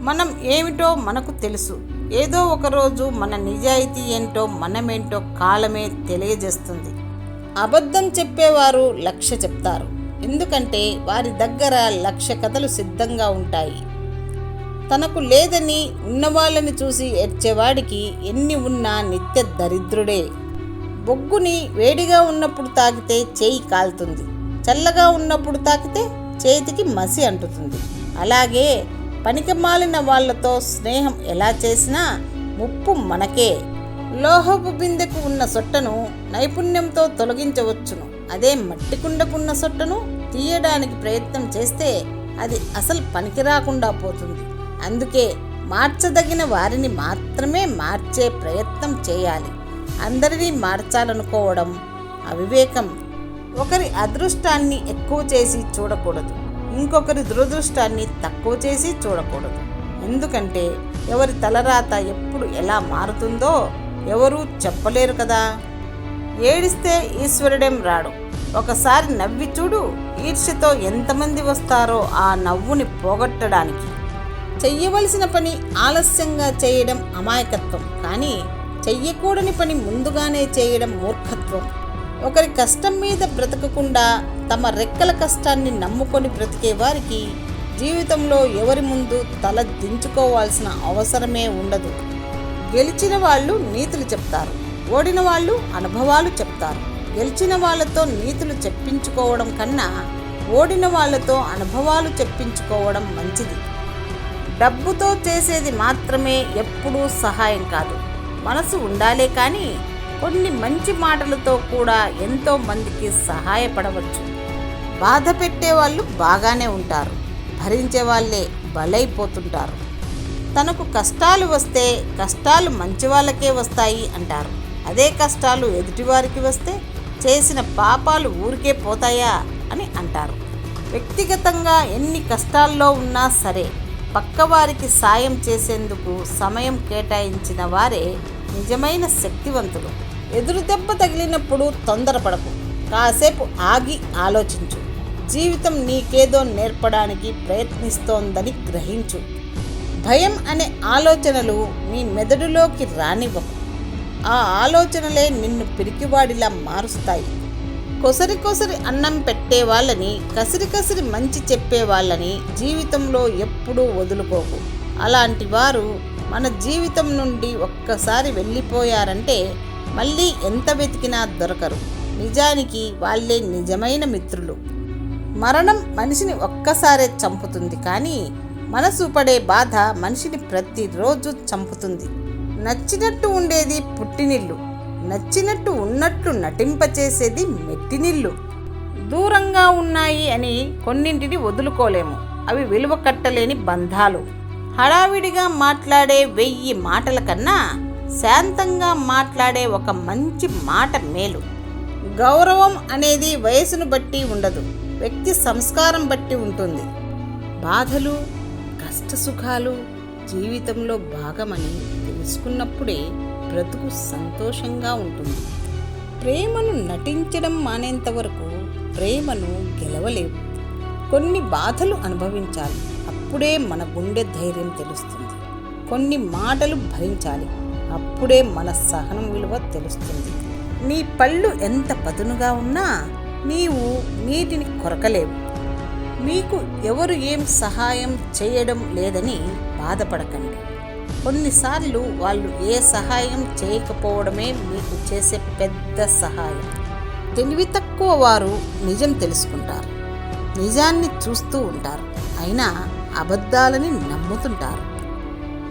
మనం ఏమిటో మనకు తెలుసు. ఏదో ఒకరోజు మన నిజాయితీ ఏంటో మనమేంటో కాలమే తెలియజేస్తుంది. అబద్ధం చెప్పేవారు 1,00,000 చెప్తారు. ఎందుకంటే వారి దగ్గర 1,00,000 కథలు సిద్ధంగా ఉంటాయి. తనకు లేదని ఉన్నవాళ్ళని చూసి ఏడ్చేవాడికి ఎన్ని ఉన్నా నిత్య దరిద్రుడే. బొగ్గుని వేడిగా ఉన్నప్పుడు తాకితే చేయి కాలుతుంది, చల్లగా ఉన్నప్పుడు తాకితే చేతికి మసి అంటుతుంది. అలాగే పనికిమాలిన వాళ్లతో స్నేహం ఎలా చేసినా ముప్పు మనకే. లోహపు బిందెకు ఉన్న సొట్టను నైపుణ్యంతో తొలగించవచ్చును. అదే మట్టి కుండకున్న సొట్టను తీయడానికి ప్రయత్నం చేస్తే అది అసలు పనికి రాకుండా పోతుంది. అందుకే మార్చదగిన వారిని మాత్రమే మార్చే ప్రయత్నం చేయాలి. అందరినీ మార్చాలనుకోవడం అవివేకం. ఒకరి అదృష్టాన్ని ఎక్కువ చేసి చూడకూడదు, ఇంకొకరి దురదృష్టాన్ని తక్కువ చేసి చూడకూడదు. ఎందుకంటే ఎవరి తలరాత ఎప్పుడు ఎలా మారుతుందో ఎవరూ చెప్పలేరు కదా. ఏడిస్తే ఈశ్వరుడేం రాడు. ఒకసారి నవ్వి చూడు, ఈర్ష్యతో ఎంతమంది వస్తారో ఆ నవ్వుని పోగొట్టడానికి. చెయ్యవలసిన పని ఆలస్యంగా చేయడం అమాయకత్వం, కానీ చెయ్యకూడని పని ముందుగానే చేయడం మూర్ఖత్వం. ఒకరి కష్టం మీద బ్రతకకుండా తమ రెక్కల కష్టాన్ని నమ్ముకొని బ్రతికే వారికి జీవితంలో ఎవరి ముందు తల దించుకోవాల్సిన అవసరమే ఉండదు. గెలిచిన వాళ్ళు నీతులు చెప్తారు, ఓడిన వాళ్ళు అనుభవాలు చెప్తారు. గెలిచిన వాళ్ళతో నీతులు చెప్పించుకోవడం కన్నా ఓడిన వాళ్ళతో అనుభవాలు చెప్పించుకోవడం మంచిది. డబ్బుతో చేసేది మాత్రమే ఎప్పుడూ సహాయం కాదు. మనసు ఉండాలే కానీ కొన్ని మంచి మాటలతో కూడా ఎంతో మందికి సహాయపడవచ్చు. బాధ పెట్టేవాళ్ళు బాగానే ఉంటారు, భరించే వాళ్ళే బలైపోతుంటారు. తనకు కష్టాలు వస్తే కష్టాలు మంచి వాళ్ళకే వస్తాయి అంటారు. అదే కష్టాలు ఎదుటివారికి వస్తే చేసిన పాపాలు ఊరికే పోతాయా అని అంటారు. వ్యక్తిగతంగా ఎన్ని కష్టాల్లో ఉన్నా సరే పక్కవారికి సాయం చేసేందుకు సమయం కేటాయించిన వారే నిజమైన శక్తివంతులు. ఎదురు దెబ్బ తగిలినప్పుడు తొందరపడకు, కాసేపు ఆగి ఆలోచించు. జీవితం నీకేదో నేర్పడానికి ప్రయత్నిస్తోందని గ్రహించు. భయం అనే ఆలోచనలు నీ మెదడులోకి రానివ్వకు. ఆ ఆలోచనలే నిన్ను పిరికివాడిలా మారుస్తాయి. కొసరి కొసరి అన్నం పెట్టే వాళ్ళని, కసిరి కసిరి మంచి చెప్పే వాళ్ళని జీవితంలో ఎప్పుడూ వదులుకోకు. అలాంటి వారు మన జీవితం నుండి ఒక్కసారి వెళ్ళిపోయారంటే మళ్ళీ ఎంత వెతికినా దొరకరు. నిజానికి వాళ్ళే నిజమైన మిత్రులు. మరణం మనిషిని ఒక్కసారే చంపుతుంది, కానీ మనసు పడే బాధ మనిషిని ప్రతిరోజు చంపుతుంది. నచ్చినట్టు ఉండేది పుట్టినిల్లు, నచ్చినట్టు ఉన్నట్లు నటింపచేసేది మెట్టినిల్లు. దూరంగా ఉన్నాయి అని కొన్నింటిని వదులుకోలేము, అవి విలువ కట్టలేని బంధాలు. హడావిడిగా మాట్లాడే 1000 మాటల కన్నా శాంతంగా మాట్లాడే ఒక మంచి మాట మేలు. గౌరవం అనేది వయసును బట్టి ఉండదు, వ్యక్తి సంస్కారం బట్టి ఉంటుంది. బాధలు కష్టసుఖాలు జీవితంలో భాగమని తెలుసుకున్నప్పుడే బ్రతుకు సంతోషంగా ఉంటుంది. ప్రేమను నటించడం మానేంత వరకు ప్రేమను గెలవలేవు. కొన్ని బాధలు అనుభవించాలి, అప్పుడే మన గుండె ధైర్యం తెలుస్తుంది. కొన్ని మాటలు భరించాలి, అప్పుడే మన సహనం విలువ తెలుస్తుంది. నీ పళ్ళు ఎంత పదునుగా ఉన్నా నీవు నీటిని కొరకలేవు. మీకు ఎవరు ఏం సహాయం చేయడం లేదని బాధపడకండి. కొన్నిసార్లు వాళ్ళు ఏ సహాయం చేయకపోవడమే మీకు చేసే పెద్ద సహాయం. తెలివి తక్కువ వారు నిజం తెలుసుకుంటారు, నిజాన్ని చూస్తూ ఉంటారు, అయినా అబద్ధాలని నమ్ముతుంటారు.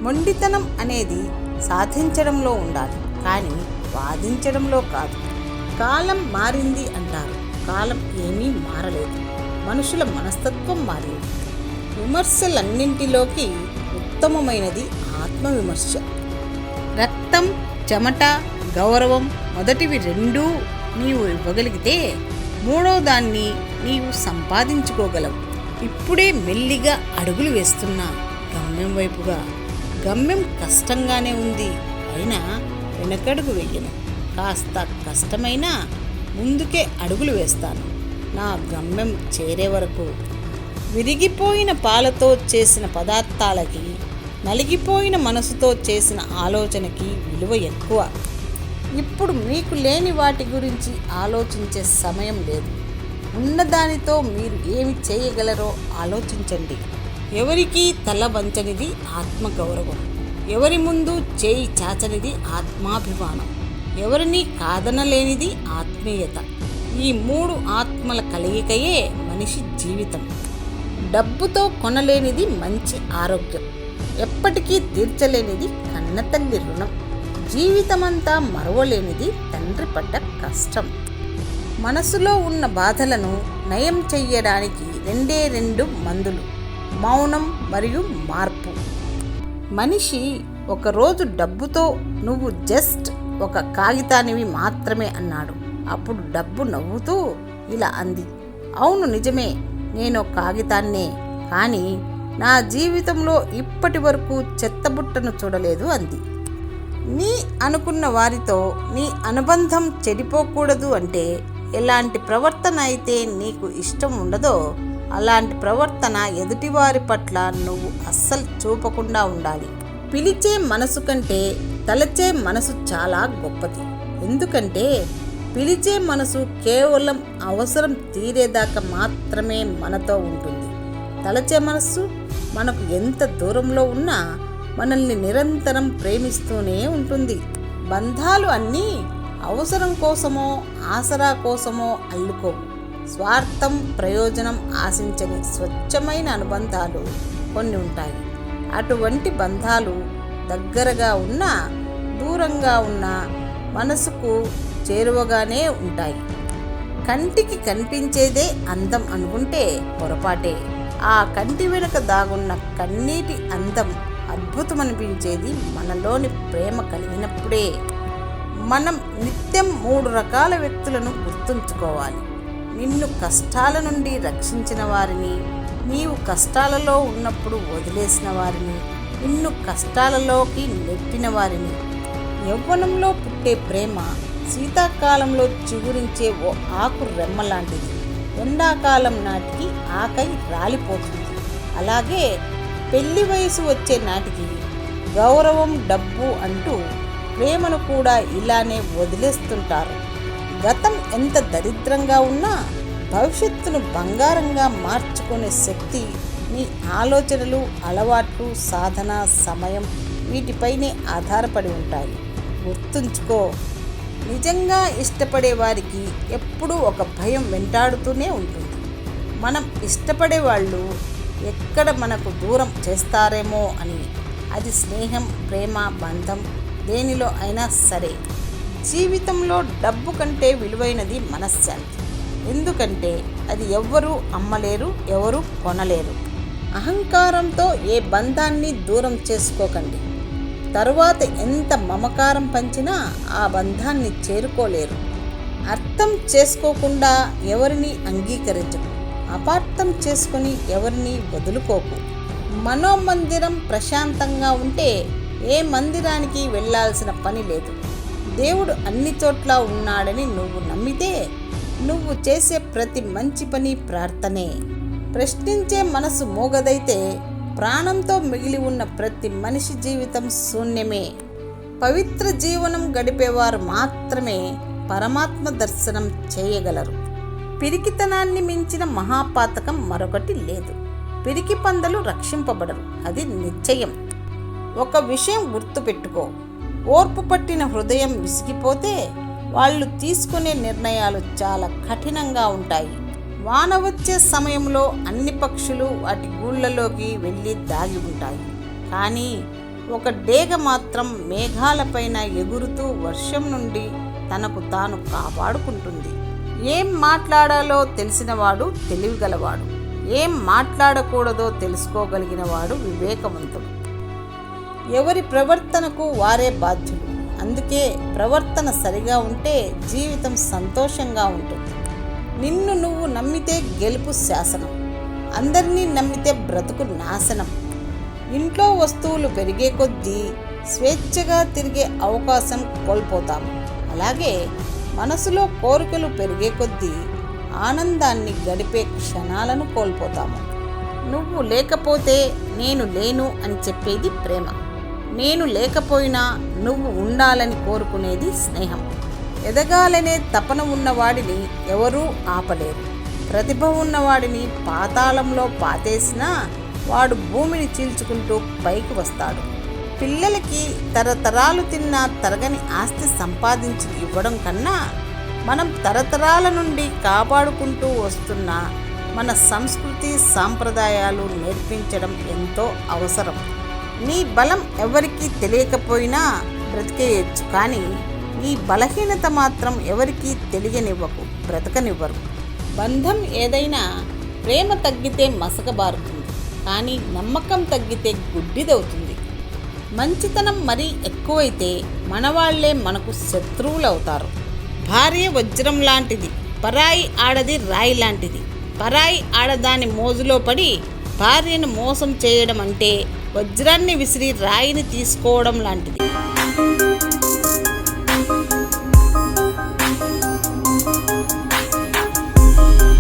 మొండితనం అనేది సాధించడంలో ఉండాలి, కానీ వాదించడంలో కాదు. కాలం మారింది అంటారు, కాలం ఏమీ మారలేదు. మనుషుల మనస్తత్వం మారింది. విమర్శలన్నింటిలోకి ఉత్తమమైనది ఆత్మవిమర్శ. రక్తం, చెమట, గౌరవం మొదటివి 2 నీవు ఇవ్వగలిగితే 3వ దాన్ని నీవు సంపాదించుకోగలవు. ఇప్పుడే మెల్లిగా అడుగులు వేస్తున్నా గమ్యం వైపుగా. గమ్యం కష్టంగానే ఉంది, అయినా వెనకడుగు వెయ్యను. కాస్త కష్టమైనా ముందుకే అడుగులు వేస్తాను, నా గమ్యం చేరే వరకు. విరిగిపోయిన పాలతో చేసిన పదార్థాలకి నలిగిపోయిన మనసుతో చేసిన ఆలోచనకి విలువ ఎక్కువ. ఇప్పుడు మీకు లేని వాటి గురించి ఆలోచించే సమయం లేదు. ఉన్నదానితో మీరు ఏమి చేయగలరో ఆలోచించండి. ఎవరికీ తల వంచనిది ఆత్మగౌరవం, ఎవరి ముందు చేయి చాచనిది ఆత్మాభిమానం, ఎవరిని కాదనలేనిది ఆత్మీయత. ఈ 3 ఆత్మల కలయికయే మనిషి జీవితం. డబ్బుతో కొనలేనిది మంచి ఆరోగ్యం, ఎప్పటికీ తీర్చలేనిది కన్నతల్లి రుణం, జీవితమంతా మరవలేనిది తండ్రి పడ్డ కష్టం. మనసులో ఉన్న బాధలను నయం చెయ్యడానికి 2 మందులు: మౌనం మరియు మార్పు. మనిషి ఒకరోజు డబ్బుతో నువ్వు జస్ట్ ఒక కాగితానివి మాత్రమే అన్నాడు. అప్పుడు డబ్బు నవ్వుతూ ఇలా అంది, అవును నిజమే, నేను కాగితాన్నే, కానీ నా జీవితంలో ఇప్పటి వరకు చెత్తబుట్టను చూడలేదు అంది. నీ అనుకున్న వారితో నీ అనుబంధం చెడిపోకూడదు అంటే ఎలాంటి ప్రవర్తన అయితే నీకు ఇష్టం ఉండదో అలాంటి ప్రవర్తన ఎదుటివారి పట్ల నువ్వు అస్సలు చూపకుండా ఉండాలి. పిలిచే మనసు కంటే తలచే మనసు చాలా గొప్పది. ఎందుకంటే పిలిచే మనసు కేవలం అవసరం తీరేదాకా మాత్రమే మనతో ఉంటుంది. తలచే మనస్సు మనకు ఎంత దూరంలో ఉన్నా మనల్ని నిరంతరం ప్రేమిస్తూనే ఉంటుంది. బంధాలు అన్నీ అవసరం కోసమో ఆసరా కోసమో అల్లుకోవు. స్వార్థం, ప్రయోజనం ఆశించని స్వచ్ఛమైన అనుబంధాలు కొన్ని ఉంటాయి. అటువంటి బంధాలు దగ్గరగా ఉన్నా దూరంగా ఉన్నా మనసుకు చేరువగానే ఉంటాయి. కంటికి కనిపించేదే అందం అనుకుంటే పొరపాటే. ఆ కంటి వెనుక దాగున్న కన్నీటి అందం అద్భుతమనిపించేది మనలోని ప్రేమ కలిగినప్పుడే. మనం నిత్యం 3 రకాల వ్యక్తులను గుర్తుంచుకోవాలి: నిన్ను కష్టాల నుండి రక్షించిన వారిని, నీవు కష్టాలలో ఉన్నప్పుడు వదిలేసిన వారిని, నిన్ను కష్టాలలోకి నెట్టిన వారిని. యవ్వనంలో పుట్టే ప్రేమ శీతాకాలంలో చిగురించే ఓ ఆకు రెమ్మ లాంటిది. ఎండాకాలం నాటికి ఆకై రాలిపోతుంది. అలాగే పెళ్లి వయసు వచ్చే నాటికి గౌరవం, డబ్బు అంటూ ప్రేమను కూడా ఇలానే వదిలేస్తుంటారు. గతం ఎంత దరిద్రంగా ఉన్నా భవిష్యత్తును బంగారంగా మార్చుకునే శక్తి నీ ఆలోచనలు, అలవాట్లు, సాధన, సమయం వీటిపైనే ఆధారపడి ఉంటాయి. గుర్తుంచుకో, నిజంగా ఇష్టపడే వారికి ఎప్పుడూ ఒక భయం వెంటాడుతూనే ఉంటుంది. మనం ఇష్టపడే వాళ్ళు ఎక్కడ మనకు దూరం చేస్తారేమో అని. అది స్నేహం, ప్రేమ, బంధం దేనిలో అయినా సరే. జీవితంలో డబ్బు కంటే విలువైనది మనశ్శాంతి. ఎందుకంటే అది ఎవ్వరూ అమ్మలేరు, ఎవరూ కొనలేరు. అహంకారంతో ఏ బంధాన్ని దూరం చేసుకోకండి. తరువాత ఎంత మమకారం పంచినా ఆ బంధాన్ని చేరుకోలేరు. అర్థం చేసుకోకుండా ఎవరిని అంగీకరించకు, అపార్థం చేసుకుని ఎవరిని వదులుకోకు. మనోమందిరం ప్రశాంతంగా ఉంటే ఏ మందిరానికి వెళ్ళాల్సిన పని లేదు. దేవుడు అన్ని చోట్ల ఉన్నాడని నువ్వు నమ్మితే నువ్వు చేసే ప్రతి మంచి పని ప్రార్థనే. ప్రశ్నించే మనసు మూగదైతే ప్రాణంతో మిగిలి ఉన్న ప్రతి మనిషి జీవితం శూన్యమే. పవిత్ర జీవనం గడిపేవారు మాత్రమే పరమాత్మ దర్శనం చేయగలరు. పిరికితనాన్ని మించిన మహాపాతకం మరొకటి లేదు. పిరికి పందలు రక్షింపబడరు, అది నిశ్చయం. ఒక విషయం గుర్తుపెట్టుకో, ఓర్పు పట్టిన హృదయం విసిగిపోతే వాళ్ళు తీసుకునే నిర్ణయాలు చాలా కఠినంగా ఉంటాయి. వాన వచ్చే సమయంలో అన్ని పక్షులు వాటి గూళ్ళలోకి వెళ్ళి దాగి ఉంటాయి. కానీ ఒక డేగ మాత్రం మేఘాలపైన ఎగురుతూ వర్షం నుండి తనకు తాను కాపాడుకుంటుంది. ఏం మాట్లాడాలో తెలిసినవాడు తెలివిగలవాడు, ఏం మాట్లాడకూడదో తెలుసుకోగలిగినవాడు వివేకవంతుడు. ఎవరి ప్రవర్తనకు వారే బాధ్యులు. అందుకే ప్రవర్తన సరిగా ఉంటే జీవితం సంతోషంగా ఉంటుంది. నిన్ను నువ్వు నమ్మితే గెలుపు శాసనం, అందరినీ నమ్మితే బ్రతుకు నాశనం. ఇంట్లో వస్తువులు పెరిగే కొద్దీ స్వేచ్ఛగా తిరిగే అవకాశం కోల్పోతాము. అలాగే మనసులో కోరికలు పెరిగే కొద్దీ ఆనందాన్ని గడిపే క్షణాలను కోల్పోతాము. నువ్వు లేకపోతే నేను లేను అని చెప్పేది ప్రేమ. నేను లేకపోయినా నువ్వు ఉండాలని కోరుకునేది స్నేహం. ఎదగాలనే తపన ఉన్నవాడిని ఎవరూ ఆపలేరు. ప్రతిభ ఉన్నవాడిని పాతాళంలో పాతేసినా వాడు భూమిని చీల్చుకుంటూ పైకి వస్తాడు. పిల్లలకి తరతరాలు తిన్న తరగని ఆస్తి సంపాదించి ఇవ్వడం కన్నా మనం తరతరాల నుండి కాపాడుకుంటూ వస్తున్న మన సంస్కృతి సాంప్రదాయాలు నేర్పించడం ఎంతో అవసరం. నీ బలం ఎవరికీ తెలియకపోయినా బ్రతికేయచ్చు, కానీ నీ బలహీనత మాత్రం ఎవరికీ తెలియనివ్వకు, బ్రతకనివ్వరు. బంధం ఏదైనా ప్రేమ తగ్గితే మసకబారుతుంది, కానీ నమ్మకం తగ్గితే గుడ్డిదవుతుంది. మంచితనం మరీ ఎక్కువైతే మనవాళ్లే మనకు శత్రువులవుతారు. భార్య వజ్రం లాంటిది, పరాయి ఆడది రాయి లాంటిది. పరాయి ఆడదాని మోజులో పడి భార్యను మోసం చేయడం అంటే వజ్రాన్ని విసిరి రాయిని తీసుకోవడం లాంటిది.